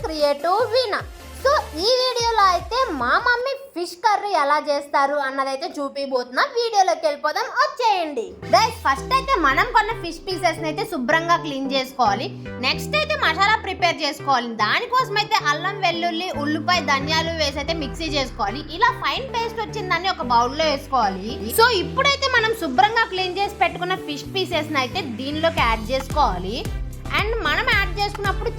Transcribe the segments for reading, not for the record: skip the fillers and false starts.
Creative వీణా. So ఈ వీడియోలో అయితే మా మమ్మీ ఫిష్ కర్రీ ఎలా చేస్తారు అన్నదైతే చూపిపోతున్నా. వీడియోలోకి వెళ్ళిపోదాం, వచ్చేయండి గైస్. ఫస్ట్ అయితే మనం కొన్న ఫిష్ పీసెస్ అయితే శుభ్రంగా క్లీన్ చేసుకోవాలి. నెక్స్ట్ అయితే మసాలా ప్రిపేర్ చేసుకోవాలి. దానికోసం అయితే అల్లం వెల్లుల్లి ఉల్లిపాయ ధనియాలు వేసి అయితే మిక్సీ చేసుకోవాలి. ఇలా ఫైన్ పేస్ట్ వచ్చిందని ఒక బౌల్లో వేసుకోవాలి. సో ఇప్పుడైతే మనం శుభ్రంగా క్లీన్ చేసి పెట్టుకున్న ఫిష్ పీసెస్ అయితే దీనిలోకి యాడ్ చేసుకోవాలి. అండ్ మనం యాడ్ చేసుకున్నప్పుడు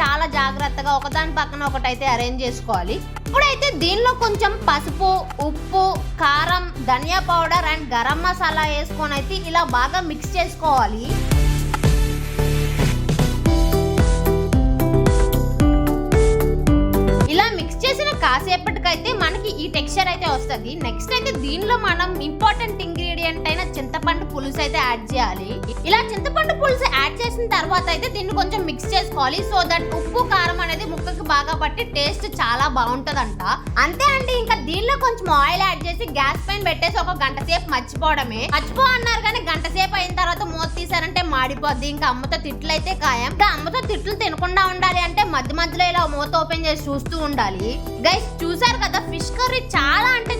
చాలా జాగ్రత్తగా ఒకదాని పక్కన ఒకటైతే అరేంజ్ చేసుకోవాలి. ఇప్పుడైతే దీనిలో కొంచెం పసుపు, ఉప్పు, కారం, ధనియా పౌడర్ అండ్ గరం మసాలా వేసుకొని అయితే ఇలా బాగా మిక్స్ చేసుకోవాలి. ఇలా మిక్స్ చేసిన కాసేపటికైతే మనకి ఈ టెక్స్చర్ అయితే వస్తుంది. నెక్స్ట్ అయితే దీనిలో మనం ఇంపార్టెంట్ ఇంగ్రీడియంట్ అయిన చింతపండు పులుసు అయితే యాడ్ చేయాలి. ఇలా చింతపండు పులుసు యాడ్ చేసిన తర్వాత అయితే దీన్ని కొంచెం మిక్స్ చేసుకోవాలి. సో దట్ ఉప్పు కారం అనేది ముక్కకి బాగా పట్టి టేస్ట్ చాలా బాగుంటదంట. అంతే అండి, ఇంకా దీనిలో కొంచెం ఆయిల్ యాడ్ చేసి గ్యాస్ పైన పెట్టేసి ఒక గంట సేపు మర్చిపోవడమే. మర్చిపో అన్నారు కానీ గంట సేపు అయిన తర్వాత మూత తీసారంటే మాడిపోద్ది. ఇంకా అమ్మతో తిట్లు అయితే ఖాయం. ఇంకా అమ్మతో తిట్లు తినకుండా ఉండాలి అంటే మధ్య మధ్యలో ఇలా మూత ఓపెన్ చేసి చూస్తూ ఉండాలి. గైస్ చూసారు కదా, ఫిష్ కర్రీ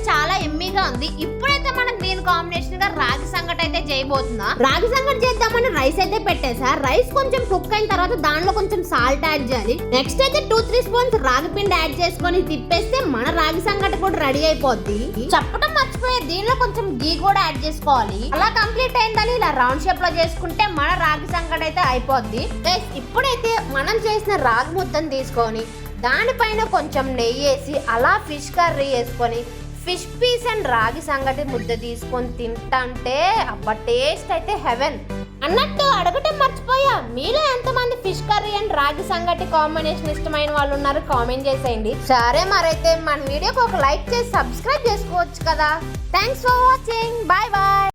చాలా ఎమ్మీగా ఉంది. ఇప్పుడైతే మనం దీని కాంబినేషన్ గా రాగి సంగటి అయితే చేయబోతున్నా. రాగి సంగటి చేద్దామని రైస్ అయితే పెట్టేసా. రైస్ కొంచెం కుక్ అయిన తర్వాత దానిలో కొంచెం సాల్ట్ యాడ్ చేయాలి. నెక్స్ట్ అయితే 2-3 స్పూన్స్ రాగి పిండి యాడ్ చేసుకొని తిప్పేస్తే మన రాగి సంగటి కూడా రెడీ అయిపోద్ది. చెప్పడం మర్చిపోయే, దీనిలో కొంచెం గీ కూడా యాడ్ చేసుకోవాలి. అలా కంప్లీట్ అయిందని ఇలా రౌండ్ షేప్ లో చేసుకుంటే మన రాగి సంగటి అయితే అయిపోద్ది. గైస్ ఇప్పుడైతే మనం చేసిన రాగి ముద్దను తీసుకొని దానిపైన కొంచెం నెయ్యి వేసి అలా ఫిష్ కర్రీ వేసుకొని ఫిష్ పీస్ అండ్ రాగి సంగటి ముద్ద తీసుకొని తింటే అబ్బా టేస్ట్ అయితే హెవెన్. అన్నట్టు అడగటం మర్చిపోయా, మీలో ఎంతమంది ఫిష్ కర్రీ అండ్ రాగి సంగటి కాంబినేషన్ ఇష్టమైన వాళ్ళు ఉన్నారు కామెంట్ చేసేయండి. సరే మరైతే మన వీడియోకి ఒక లైక్ చేసి సబ్స్క్రైబ్ చేసుకోవచ్చు కదా. Thanks for watching, bye bye.